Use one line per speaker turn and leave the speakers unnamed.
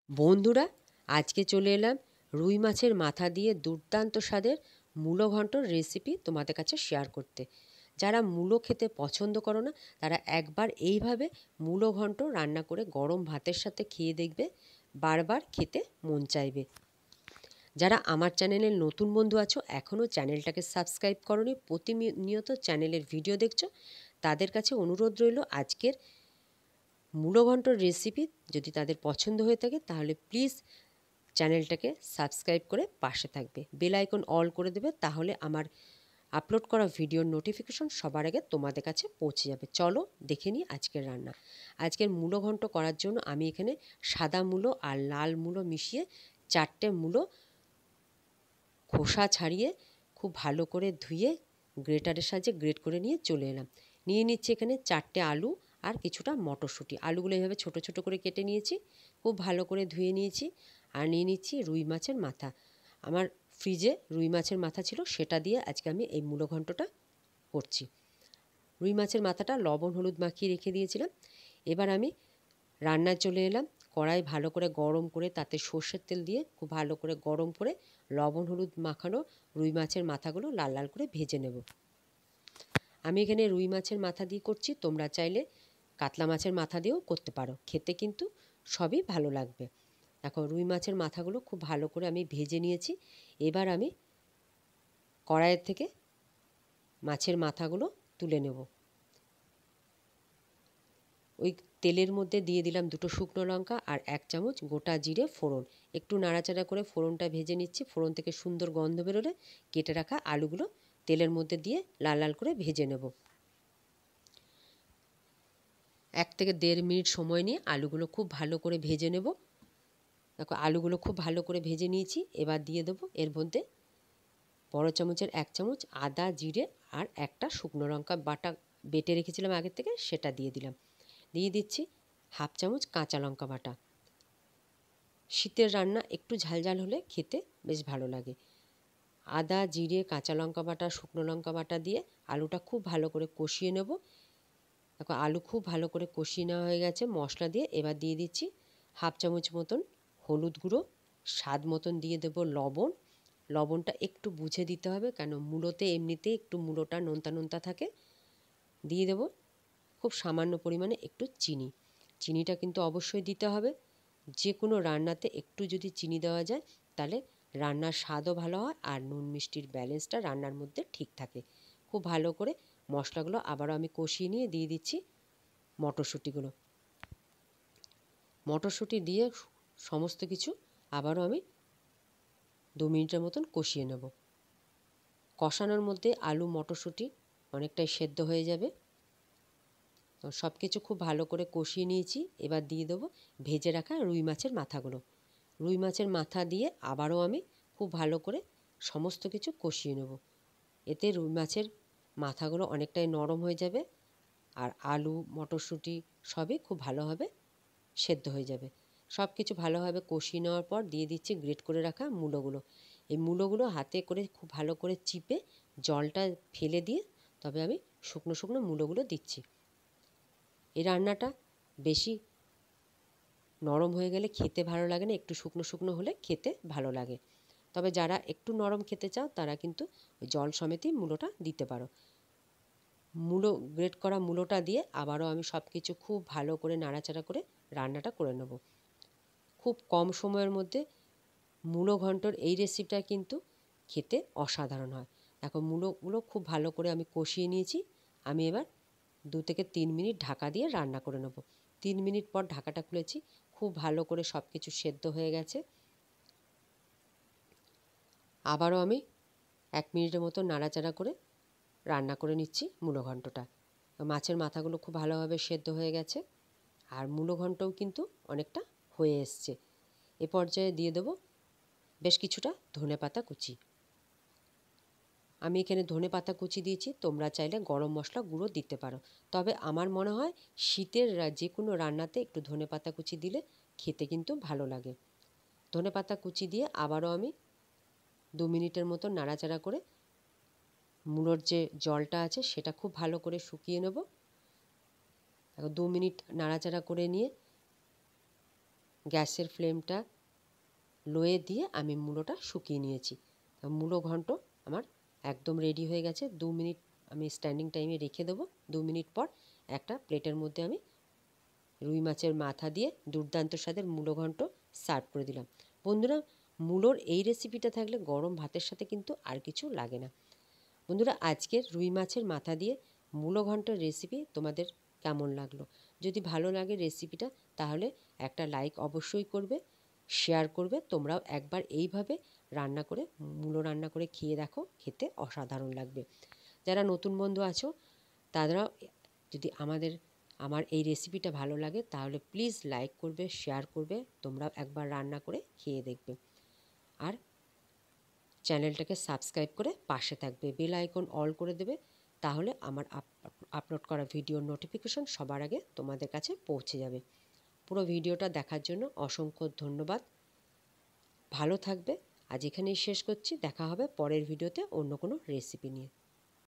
বন্ধুরা, আজকে চলে এলাম রুই মাছের মাথা দিয়ে দুর্দান্ত স্বাদের মূলো ঘন্টর রেসিপি তোমাদের কাছে শেয়ার করতে। যারা মূলো খেতে পছন্দ করো না তারা একবার এইভাবে মূলো ঘন্ট রান্না করে গরম ভাতের সাথে খেয়ে দেখবে, বারবার খেতে মন চাইবে। যারা আমার চ্যানেলের নতুন বন্ধু আছো, এখনও চ্যানেলটাকে সাবস্ক্রাইব করোনি, প্রতিনিয়ত চ্যানেলের ভিডিও দেখছো, তাদের কাছে অনুরোধ রইল আজকের মূলো ঘন্টর রেসিপি যদি তাদের পছন্দ হয়ে থাকে তাহলে প্লিজ চ্যানেলটাকে সাবস্ক্রাইব করে পাশে থাকবে, বেল আইকন অল করে দেবে, তাহলে আমার আপলোড করা ভিডিওর নোটিফিকেশন সবার আগে তোমাদের কাছে পৌঁছে যাবে। চলো দেখে নিই আজকের রান্না। আজকের মূলো ঘন্ট করার জন্য আমি এখানে সাদা মূলো আর লাল মূলো মিশিয়ে 4টে মূলো খোসা ছাড়িয়ে খুব ভালো করে ধুয়ে গ্রেটারের সাহায্যে গ্রেট করে নিয়ে চলে এলাম। নিয়ে নিচ্ছি এখানে 4টে আলু আর কিছুটা মটরশুঁটি। আলুগুলো এভাবে ছোট ছোট করে কেটে নিয়েছি, খুব ভালো করে ধুয়ে নিয়েছি। আর নিয়ে নিচ্ছি রুই মাছের মাথা। আমার ফ্রিজে রুই মাছের মাথা ছিল, সেটা দিয়ে আজকে আমি এই মূলো ঘন্টটা করছি। রুই মাছের মাথাটা লবণ হলুদ মাখিয়ে রেখে দিয়েছিলাম। এবার আমি রান্নায় চলে এলাম। কড়াই ভালো করে গরম করে তাতে সর্ষের তেল দিয়ে খুব ভালো করে গরম করে লবণ হলুদ মাখানো রুই মাছের মাথাগুলো লাল লাল করে ভেজে নেব। আমি এখানে রুই মাছের মাথা দিয়ে করছি, তোমরা চাইলে কাতলা মাছের মাথা দিয়েও করতে পারো, খেতে কিন্তু সবই ভালো লাগবে। দেখো রুই মাছের মাথাগুলো খুব ভালো করে আমি ভেজে নিয়েছি। এবার আমি কড়াইয়ের থেকে মাছের মাথাগুলো তুলে নেব। ওই তেলের মধ্যে দিয়ে দিলাম 2টো শুকনো লঙ্কা আর 1 চামচ গোটা জিরে ফোড়ন। একটু নাড়াচাড়া করে ফোড়নটা ভেজে নিচ্ছি। ফোড়ন থেকে সুন্দর গন্ধ বেরোলে কেটে রাখা আলুগুলো তেলের মধ্যে দিয়ে লাল লাল করে ভেজে নেব। 1 থেকে 1.5 মিনিট সময় নিয়ে আলুগুলো খুব ভালো করে ভেজে নেব। দেখো আলুগুলো খুব ভালো করে ভেজে নিয়েছি। এবার দিয়ে দেবো এর মধ্যে বড় চামচের 1 চামচ আদা জিরে আর একটা শুকনো লঙ্কা বাটা বেটে রেখেছিলাম আগের থেকে, সেটা দিয়ে দিলাম। দিয়ে দিচ্ছি 1/2 চামচ কাঁচা লঙ্কা বাটা। শীতের রান্না একটু ঝালঝাল হলে খেতে বেশ ভালো লাগে। আদা জিরে কাঁচা লঙ্কা বাটা শুকনো লঙ্কা বাটা দিয়ে আলুটা খুব ভালো করে কষিয়ে নেব। দেখো আলু খুব ভালো করে কষিয়ে নেওয়া হয়ে গেছে মশলা দিয়ে। এবার দিয়ে দিচ্ছি 1/2 চামচ মতন হলুদ গুঁড়ো, স্বাদ মতন দিয়ে দেবো লবণ। লবণটা একটু বুঝে দিতে হবে, কেন মূলোতে এমনিতেই একটু মূলোটা নোনতা নোনতা থাকে। দিয়ে দেবো খুব সামান্য পরিমাণে একটু চিনি। চিনিটা কিন্তু অবশ্যই দিতে হবে। যে কোনো রান্নাতে একটু যদি চিনি দেওয়া যায় তাহলে রান্নার স্বাদও ভালো হয় আর নুন মিষ্টির ব্যালেন্সটা রান্নার মধ্যে ঠিক থাকে। খুব ভালো করে মশলাগুলো আবারও আমি কষিয়ে নিয়ে দিয়ে দিচ্ছি মটরশুঁটিগুলো। মটরশুঁটি দিয়ে সমস্ত কিছু আবারও আমি 2 মিনিটের মতন কষিয়ে নেব। কষানোর মধ্যে আলু মটরশুঁটি অনেকটাই সেদ্ধ হয়ে যাবে। তো সব কিছু খুব ভালো করে কষিয়ে নিয়েছি। এবার দিয়ে দেবো ভেজে রাখা রুই মাছের মাথাগুলো। রুই মাছের মাথা দিয়ে আবারও আমি খুব ভালো করে সমস্ত কিছু কষিয়ে নেব। এতে রুই মাছের মাথাগুলো অনেকটাই নরম হয়ে যাবে আর আলু মটরশুঁটি সবই খুব ভালোভাবে সেদ্ধ হয়ে যাবে। সব কিছু ভালোভাবে কষিয়ে নেওয়ার পর দিয়ে দিচ্ছি গ্রেট করে রাখা মূলোগুলো। এই মূলোগুলো হাতে করে খুব ভালো করে চিপে জলটা ফেলে দিয়ে তবে আমি শুকনো শুকনো মূলোগুলো দিচ্ছি। এই রান্নাটা বেশি নরম হয়ে গেলে খেতে ভালো লাগে না, একটু শুকনো শুকনো হলে খেতে ভালো লাগে। তবে যারা একটু নরম খেতে চাও তারা কিন্তু ওই জল সমেতই মূলোটা দিতে পারো। মূলো গ্রেট করা মূলোটা দিয়ে আবারও আমি সব কিছু খুব ভালো করে নাড়াচাড়া করে রান্নাটা করে নেব। খুব কম সময়ের মধ্যে মূলো ঘন্টর এই রেসিপিটা কিন্তু খেতে অসাধারণ হয়। দেখো মূলোগুলো খুব ভালো করে আমি কষিয়ে নিয়েছি। আমি এবার 2 থেকে 3 মিনিট ঢাকা দিয়ে রান্না করে নেব। 3 মিনিট পর ঢাকাটা খুলেছি। খুব ভালো করে সব কিছু সেদ্ধ হয়ে গেছে। আবারও আমি 1 মিনিটের মতো নাড়াচাড়া করে রান্না করে নিচ্ছি মূলো ঘন্টটা। মাছের মাথাগুলো খুব ভালোভাবে সেদ্ধ হয়ে গেছে আর মূলো ঘন্টও কিন্তু অনেকটা হয়ে এসছে। এ পর্যায়ে দিয়ে দেবো বেশ কিছুটা ধনেপাতা কুচি। আমি এখানে ধনেপাতা কুচি দিয়েছি, তোমরা চাইলে গরম মশলা গুঁড়ো দিতে পারো। তবে আমার মনে হয় শীতের যে কোনো রান্নাতে একটু ধনেপাতা কুচি দিলে খেতে কিন্তু ভালো লাগে। ধনেপাতা কুচি দিয়ে আবারও আমি 2 মিনিটের মতো নাড়াচাড়া করে মূলোর যে জলটা আছে সেটা খুব ভালো করে শুকিয়ে নেব। 2 মিনিট নাড়াচাড়া করে নিয়ে গ্যাসের ফ্লেমটা লোয়ে দিয়ে আমি মূলোটা শুকিয়ে নিয়েছি। মূলো ঘন্ট আমার একদম রেডি হয়ে গেছে। 2 মিনিট আমি স্ট্যান্ডিং টাইমে রেখে দেবো। 2 মিনিট পর একটা প্লেটের মধ্যে আমি রুই মাছের মাথা দিয়ে দুর্দান্ত স্বাদের মূলো ঘন্ট সার্ভ করে দিলাম। বন্ধুরা, মূলোর এই রেসিপিটা থাকলে গরম ভাতের সাথে কিন্তু আর কিছু লাগে না। বন্ধুরা, আজকের রুই মাছের মাথা দিয়ে মূলো ঘন্টের রেসিপি তোমাদের কেমন লাগলো? যদি ভালো লাগে রেসিপিটা, তাহলে একটা লাইক অবশ্যই করবে, শেয়ার করবে। তোমরাও একবার এইভাবে মূলো রান্না করে খেয়ে দেখো, খেতে অসাধারণ লাগবে। যারা নতুন বন্ধু আছো তারাও যদি আমার এই রেসিপিটা ভালো লাগে তাহলে প্লিজ লাইক করবে, শেয়ার করবে। তোমরাও একবার রান্না করে খেয়ে দেখবে। আর চ্যানেলটাকে সাবস্ক্রাইব করে পাশে থাকবে, বেল আইকন অল করে দেবে। তাহলে আমার আপলোড করা ভিডিওর নোটিফিকেশন সবার আগে তোমাদের কাছে পৌঁছে যাবে। পুরো ভিডিওটা দেখার জন্য অসংখ্য ধন্যবাদ। ভালো থাকবে। আজ এখানেই শেষ করছি। দেখা হবে পরের ভিডিওতে অন্য কোনো রেসিপি নিয়ে।